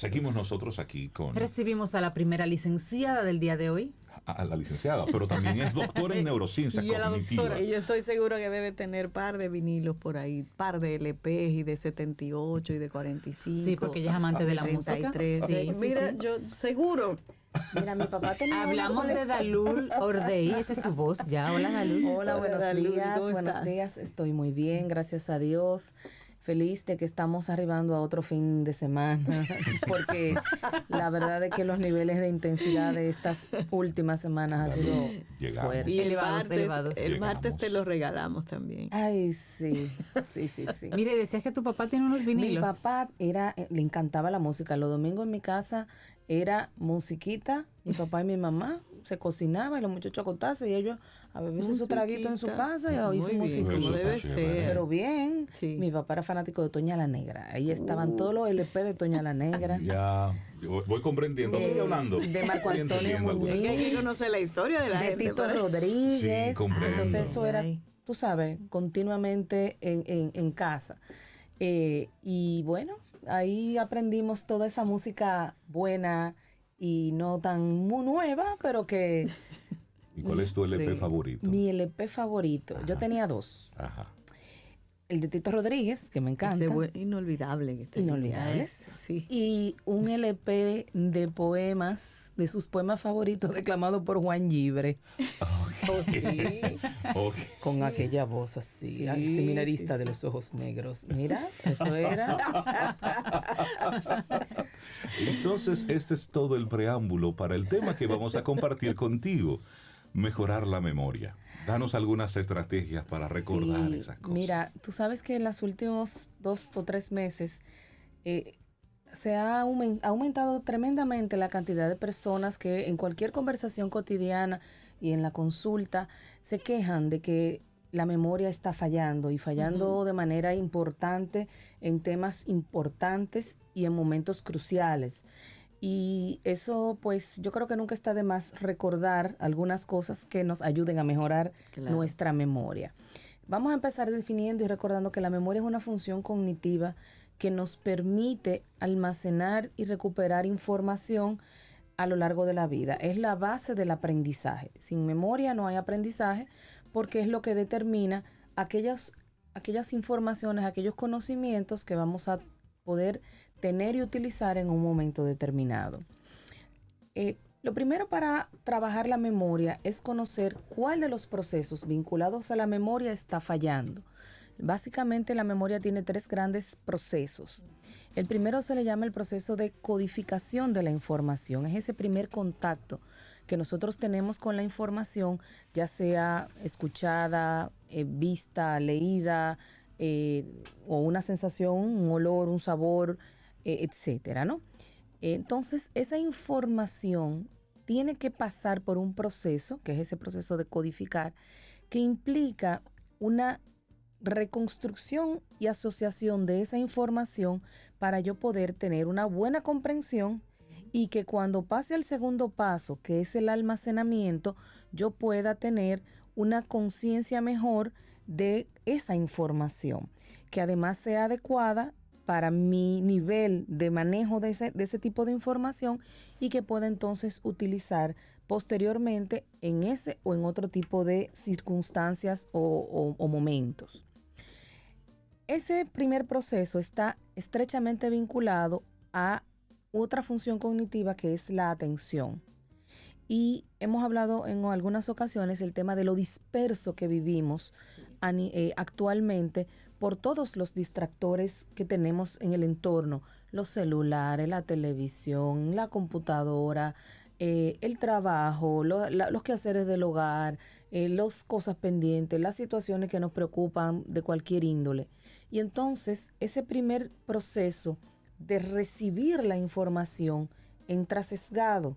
Seguimos nosotros aquí con Recibimos a la primera licenciada del día de hoy. a la licenciada, pero también es doctora en neurociencias Y a la cognitivas. doctora. Y yo estoy seguro que debe tener par de vinilos por ahí, par de LPs y de 78 y de 45. Sí, porque ella es amante de la música. 33. Sí, Mira, sí. yo seguro. Mira, mi papá tenía Hablamos de Dalul Ordey, esa es su voz ya. Hola, Dalul. Hola, buenos Dalul, días. ¿cómo Buenos estás? días. Estoy muy bien, gracias a Dios. Feliz de que estamos arribando a otro fin de semana, porque la verdad es que los niveles de intensidad de estas últimas semanas ha sido Llegamos. fuerte. Y el Elevados, martes, elevados. el martes Llegamos. te lo regalamos también. Ay, sí, sí. Mire, decías que tu papá tiene unos Mi vinilos. papá le encantaba la música. Los domingos en mi casa era musiquita. Mi papá y mi mamá se cocinaba y los muchachos acotarse y ellos a beberse su traguito en su casa y a oír su Muy bien, musiquita. como Eso debe está chévere. ser. Pero bien, Sí. mi papá era fanático de Toña la Negra. Ahí estaban todos los LP de Toña la Negra. Ya, yo voy comprendiendo. Sigue hablando. de Marco Voy Antonio entendiendo algunas Muñiz. Es que hay que conocer la historia de la De gente. Tito para- Rodríguez. Sí, comprendo. Entonces eso era, Ay. tú sabes, continuamente en casa. Y bueno, ahí aprendimos toda esa música buena y no tan muy nueva, pero que ¿Y cuál es tu LP Sí. favorito? mi LP favorito. Yo tenía dos. Ajá. El de Tito Rodríguez, que me encanta. Ese inolvidable. Que está Inolvidable. Sí. Y un LP de poemas, de sus poemas favoritos, declamado por Juan Gibre, Oh, sí. Ok. con aquella voz así, Sí, ay, seminarista sí, de los ojos negros. Mira, eso era. Entonces, este es todo el preámbulo para el tema que vamos a compartir contigo. Mejorar la memoria. Danos algunas estrategias para recordar Sí, esas cosas. mira, tú sabes que en los últimos 2 o 3 meses se ha aumentado tremendamente la cantidad de personas que en cualquier conversación cotidiana y en la consulta se quejan de que la memoria está fallando y fallando de manera importante en temas importantes y en momentos cruciales. Y eso, pues, yo creo que nunca está de más recordar algunas cosas que nos ayuden a mejorar Claro. nuestra memoria. Vamos a empezar definiendo y recordando que la memoria es una función cognitiva que nos permite almacenar y recuperar información a lo largo de la vida. Es la base del aprendizaje. Sin memoria no hay aprendizaje porque es lo que determina aquellas informaciones, aquellos conocimientos que vamos a poder tener y utilizar en un momento determinado. Lo primero para trabajar la memoria es conocer cuál de los procesos vinculados a la memoria está fallando. Básicamente la memoria tiene 3 grandes procesos. El primero se le llama el proceso de codificación de la información. Es ese primer contacto que nosotros tenemos con la información, ya sea escuchada, vista, leída, o una sensación, un olor, un sabor, etcétera, ¿no? Entonces, esa información tiene que pasar por un proceso, que es ese proceso de codificar, que implica una reconstrucción y asociación de esa información para yo poder tener una buena comprensión y que cuando pase al segundo paso, que es el almacenamiento, yo pueda tener una conciencia mejor de esa información, que además sea adecuada para mi nivel de manejo de ese tipo de información y que pueda entonces utilizar posteriormente en ese o en otro tipo de circunstancias o momentos. Ese primer proceso está estrechamente vinculado a otra función cognitiva que es la atención. Y hemos hablado en algunas ocasiones el tema de lo disperso que vivimos actualmente por todos los distractores que tenemos en el entorno, los celulares, la televisión, la computadora, el trabajo, los quehaceres del hogar, las cosas pendientes, las situaciones que nos preocupan de cualquier índole. Y entonces ese primer proceso de recibir la información entra sesgado,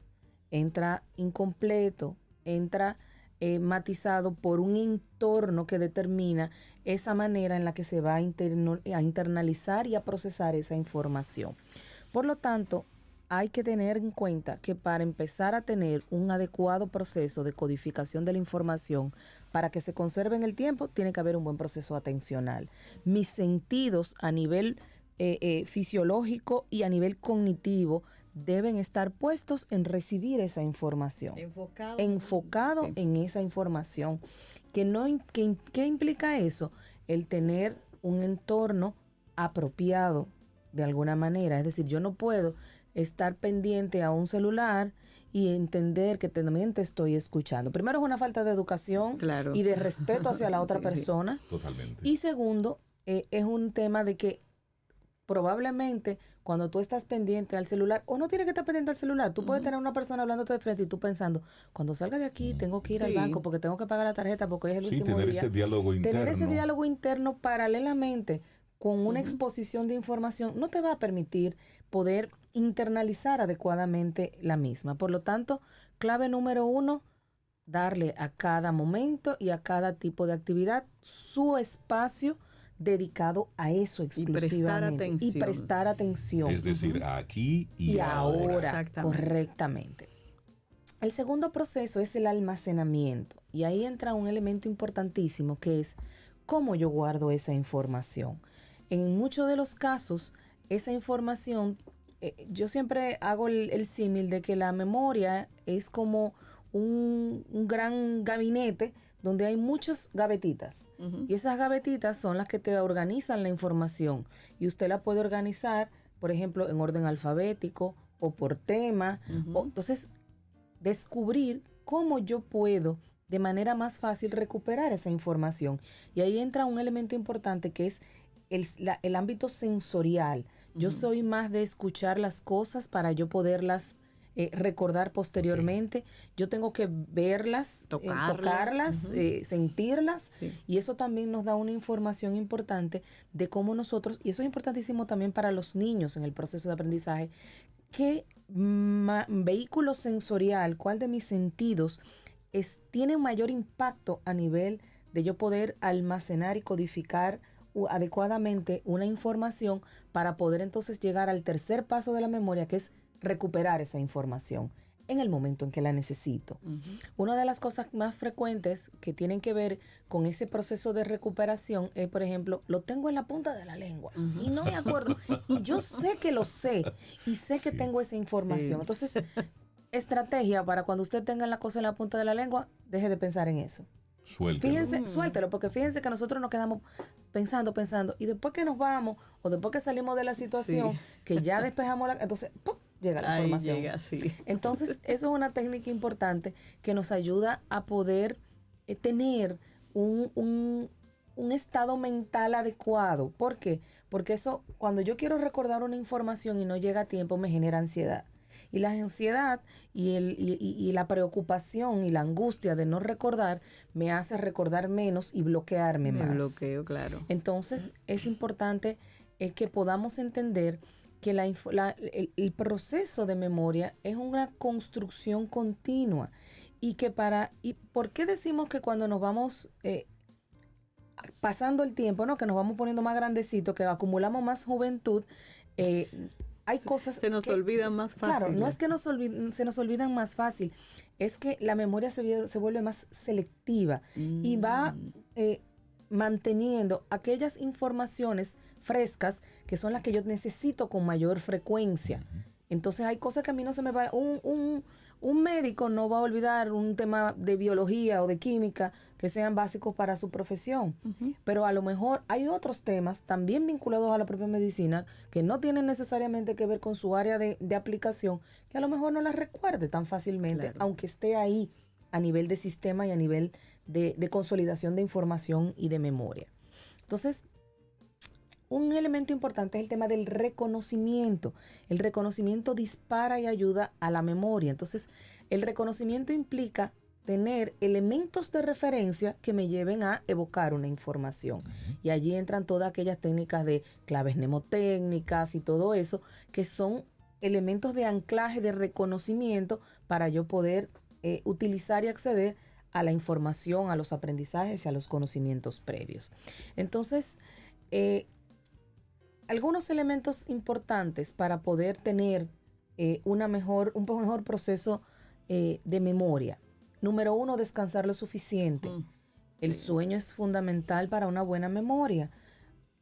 entra incompleto, entra matizado por un entorno que determina esa manera en la que se va a internalizar y a procesar esa información. Por lo tanto, hay que tener en cuenta que para empezar a tener un adecuado proceso de codificación de la información, para que se conserve en el tiempo, tiene que haber un buen proceso atencional. Mis sentidos a nivel fisiológico y a nivel cognitivo deben estar puestos en recibir esa información. Enfocado en esa información. ¿Qué implica eso? El tener un entorno apropiado de alguna manera. Es decir, yo no puedo estar pendiente a un celular y entender que también te estoy escuchando. Primero, es una falta de educación y de respeto hacia la otra persona. Totalmente. Y segundo, es un tema de que probablemente cuando tú estás pendiente al celular, o no tienes que estar pendiente al celular, tú puedes tener una persona hablándote de frente y tú pensando, cuando salga de aquí tengo que ir al banco porque tengo que pagar la tarjeta porque hoy es el último día. Ese diálogo interno. Tener ese diálogo interno paralelamente con una exposición de información no te va a permitir poder internalizar adecuadamente la misma. Por lo tanto, clave número 1, darle a cada momento y a cada tipo de actividad su espacio dedicado a eso exclusivamente. Y prestar atención. Es decir, aquí y ahora. Correctamente. El segundo proceso es el almacenamiento. Y ahí entra un elemento importantísimo que es cómo yo guardo esa información. En muchos de los casos, esa información, yo siempre hago el símil de que la memoria es como un gran gabinete donde hay muchas gavetitas. Y esas gavetitas son las que te organizan la información. Y usted la puede organizar, por ejemplo, en orden alfabético o por tema. Entonces, descubrir cómo yo puedo de manera más fácil recuperar esa información. Y ahí entra un elemento importante que es el ámbito sensorial. Yo soy más de escuchar las cosas para yo poderlas recordar posteriormente. Yo tengo que verlas, tocarlas, sentirlas. Y eso también nos da una información importante de cómo nosotros, y eso es importantísimo también para los niños en el proceso de aprendizaje, qué vehículo sensorial, cuál de mis sentidos tiene un mayor impacto a nivel de yo poder almacenar y codificar adecuadamente una información para poder entonces llegar al tercer paso de la memoria, que es recuperar esa información en el momento en que la necesito. Una de las cosas más frecuentes que tienen que ver con ese proceso de recuperación es, por ejemplo, lo tengo en la punta de la lengua y no me acuerdo. Y yo sé que lo sé y sé que tengo esa información. Entonces, estrategia para cuando usted tenga la cosa en la punta de la lengua, deje de pensar en eso. Suéltelo, porque fíjense que nosotros nos quedamos pensando, y después que nos vamos, o después que salimos de la situación, que ya despejamos entonces, ¡pum!, llega la información. Entonces, eso es una técnica importante que nos ayuda a poder tener un estado mental adecuado. ¿Por qué? Porque eso, cuando yo quiero recordar una información y no llega a tiempo, me genera ansiedad. Y la ansiedad y la preocupación y la angustia de no recordar me hace recordar menos y bloquearme más. Me bloqueo, claro. Entonces, es importante que podamos entender que el proceso de memoria es una construcción continua y que ¿y por qué decimos que cuando nos vamos pasando el tiempo, ¿no?, que nos vamos poniendo más grandecitos, que acumulamos más juventud, hay cosas se nos olvidan más fácil? Claro, no es que se nos olvidan más fácil, es que la memoria se vuelve más selectiva y va manteniendo aquellas informaciones frescas que son las que yo necesito con mayor frecuencia. Entonces hay cosas que a mí no se me va. Un médico no va a olvidar un tema de biología o de química que sean básicos para su profesión. Pero a lo mejor hay otros temas también vinculados a la propia medicina que no tienen necesariamente que ver con su área de aplicación, que a lo mejor no las recuerde tan fácilmente, aunque esté ahí a nivel de sistema y a nivel de consolidación de información y de memoria. Entonces, un elemento importante es el tema del reconocimiento. El reconocimiento dispara y ayuda a la memoria. Entonces, el reconocimiento implica tener elementos de referencia que me lleven a evocar una información. Y allí entran todas aquellas técnicas de claves mnemotécnicas y todo eso, que son elementos de anclaje, de reconocimiento para yo poder utilizar y acceder a la información, a los aprendizajes y a los conocimientos previos. Entonces, algunos elementos importantes para poder tener un mejor proceso de memoria. Número 1, descansar lo suficiente. El sueño es fundamental para una buena memoria.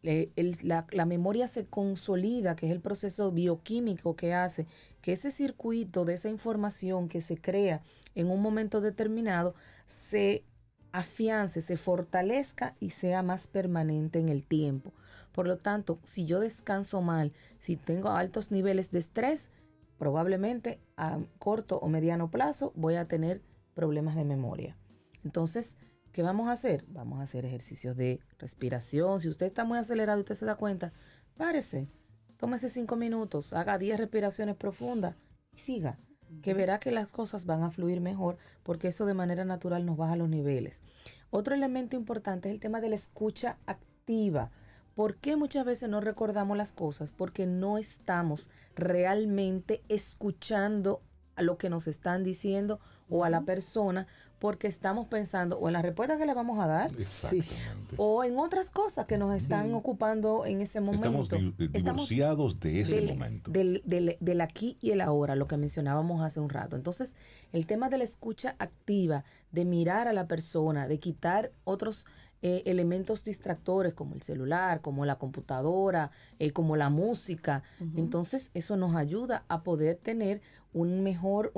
la memoria se consolida, que es el proceso bioquímico que hace que ese circuito de esa información que se crea en un momento determinado se afiance, se fortalezca y sea más permanente en el tiempo. Por lo tanto, si yo descanso mal, si tengo altos niveles de estrés, probablemente a corto o mediano plazo voy a tener problemas de memoria. Entonces, ¿qué vamos a hacer? Vamos a hacer ejercicios de respiración. Si usted está muy acelerado y usted se da cuenta, párese, tómese 5 minutos, haga 10 respiraciones profundas y siga, que verá que las cosas van a fluir mejor porque eso de manera natural nos baja los niveles. Otro elemento importante es el tema de la escucha activa. ¿Por qué muchas veces no recordamos las cosas? Porque no estamos realmente escuchando a lo que nos están diciendo o a la persona, porque estamos pensando o en la respuesta que le vamos a dar, Exactamente. o en otras cosas que nos están ocupando en ese momento. Estamos divorciados de ese momento. Del aquí y el ahora, lo que mencionábamos hace un rato. Entonces, el tema de la escucha activa, de mirar a la persona, de quitar otros elementos distractores como el celular, como la computadora, como la música. Entonces, eso nos ayuda a poder tener un mejor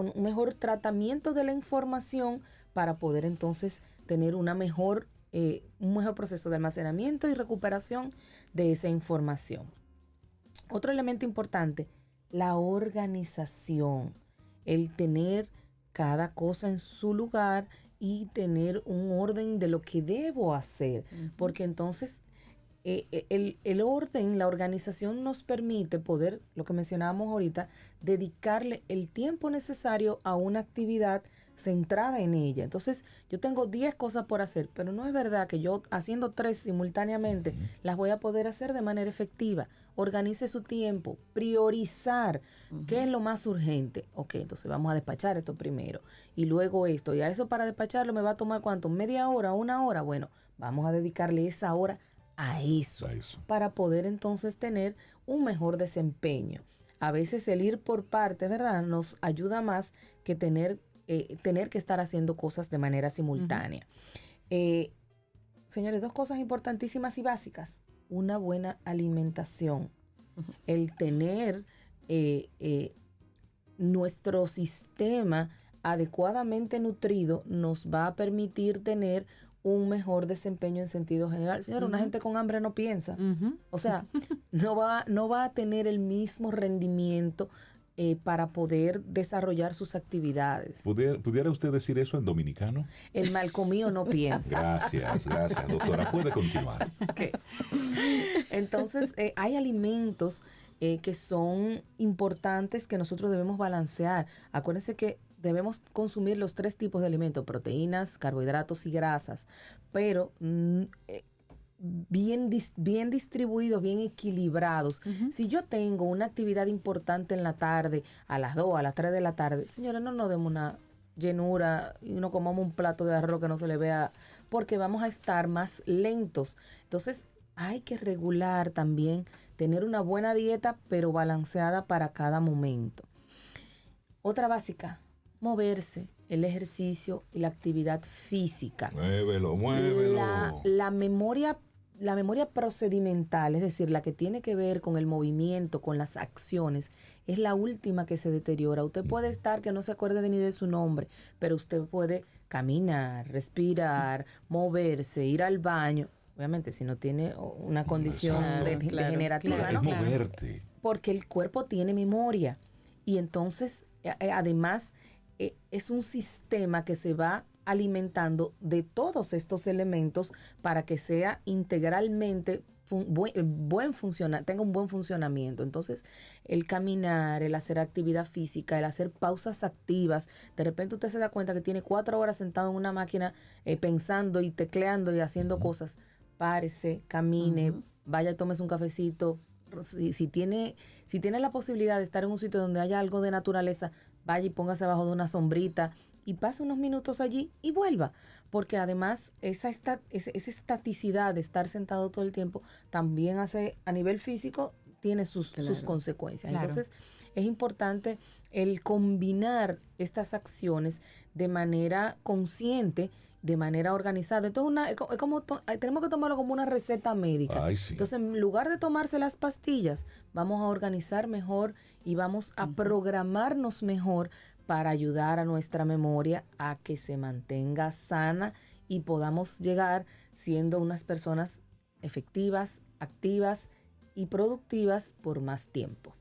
tratamiento de la información para poder entonces tener un mejor proceso de almacenamiento y recuperación de esa información. Otro elemento importante, la organización, el tener cada cosa en su lugar y tener un orden de lo que debo hacer, porque entonces el orden, la organización nos permite poder, lo que mencionábamos ahorita, dedicarle el tiempo necesario a una actividad centrada en ella. Entonces, yo tengo 10 cosas por hacer, pero no es verdad que yo haciendo 3 simultáneamente las voy a poder hacer de manera efectiva. Organice su tiempo, priorizar qué es lo más urgente. Ok, entonces vamos a despachar esto primero y luego esto. Y a eso para despacharlo me va a tomar ¿cuánto? ¿Media hora? ¿1 hora? Bueno, vamos a dedicarle esa hora a eso para poder entonces tener un mejor desempeño. A veces el ir por partes, ¿verdad?, nos ayuda más que tener que estar haciendo cosas de manera simultánea. Señores, 2 cosas importantísimas y básicas. Una buena alimentación. El tener nuestro sistema adecuadamente nutrido nos va a permitir tener un mejor desempeño en sentido general. Señora, una gente con hambre no piensa. O sea, no va a tener el mismo rendimiento para poder desarrollar sus actividades. ¿Pudiera usted decir eso en dominicano? El mal comido no piensa. Gracias, doctora. Puede continuar. Okay. Entonces, hay alimentos que son importantes que nosotros debemos balancear. Acuérdense que debemos consumir los 3 tipos de alimentos: proteínas, carbohidratos y grasas, pero bien distribuidos, bien equilibrados. Si yo tengo una actividad importante en la tarde, a las 2, a las 3 de la tarde, señores, no nos demos una llenura y no comamos un plato de arroz que no se le vea, porque vamos a estar más lentos. Entonces, hay que regular también, tener una buena dieta, pero balanceada para cada momento. Otra básica, moverse, el ejercicio y la actividad física. Muévelo. La memoria procedimental, es decir, la que tiene que ver con el movimiento, con las acciones, es la última que se deteriora. Usted puede estar que no se acuerde ni de su nombre, pero usted puede caminar, respirar, moverse, ir al baño. Obviamente, si no tiene una condición degenerativa, es ¿no? moverte. Porque el cuerpo tiene memoria. Y entonces, además, es un sistema que se va alimentando de todos estos elementos para que sea integralmente tenga un buen funcionamiento. Entonces, el caminar, el hacer actividad física, el hacer pausas activas. De repente usted se da cuenta que tiene 4 horas sentado en una máquina pensando y tecleando y haciendo cosas. Párese, camine, vaya, tómese un cafecito. Si tiene la posibilidad de estar en un sitio donde haya algo de naturaleza, vaya y póngase abajo de una sombrita y pase unos minutos allí y vuelva, porque además esa estaticidad de estar sentado todo el tiempo también hace, a nivel físico, tiene sus consecuencias. Claro. Entonces, es importante el combinar estas acciones de manera consciente de manera organizada. Entonces, tenemos que tomarlo como una receta médica. Ay, sí. Entonces, en lugar de tomarse las pastillas, vamos a organizar mejor y vamos a programarnos mejor para ayudar a nuestra memoria a que se mantenga sana y podamos llegar siendo unas personas efectivas, activas y productivas por más tiempo.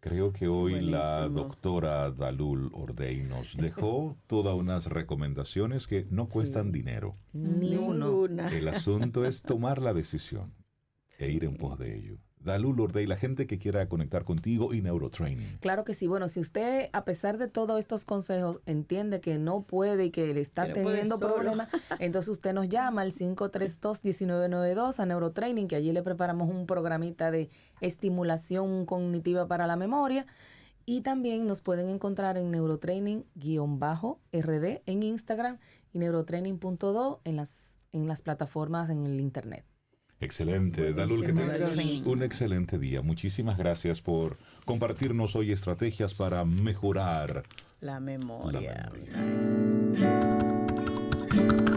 Creo que hoy la Buenísimo. doctora Dalul Ordey nos dejó todas unas recomendaciones que no cuestan dinero. Ni uno. Ninguna. El asunto es tomar la decisión e ir en pos de ello. Dalul Ordey, la gente que quiera conectar contigo y Neurotraining. Claro que sí. Bueno, si usted, a pesar de todos estos consejos, entiende que no puede y que le está Que no puede teniendo solo. problemas, entonces usted nos llama al 532-1992 a Neurotraining, que allí le preparamos un programita de estimulación cognitiva para la memoria. Y también nos pueden encontrar en Neurotraining_RD en Instagram y neurotraining.do en las plataformas en el internet. Excelente, Dalul, que Buenísimo, tengas Dalul. un excelente día. Muchísimas gracias por compartirnos hoy estrategias para mejorar La memoria. La memoria. Nice.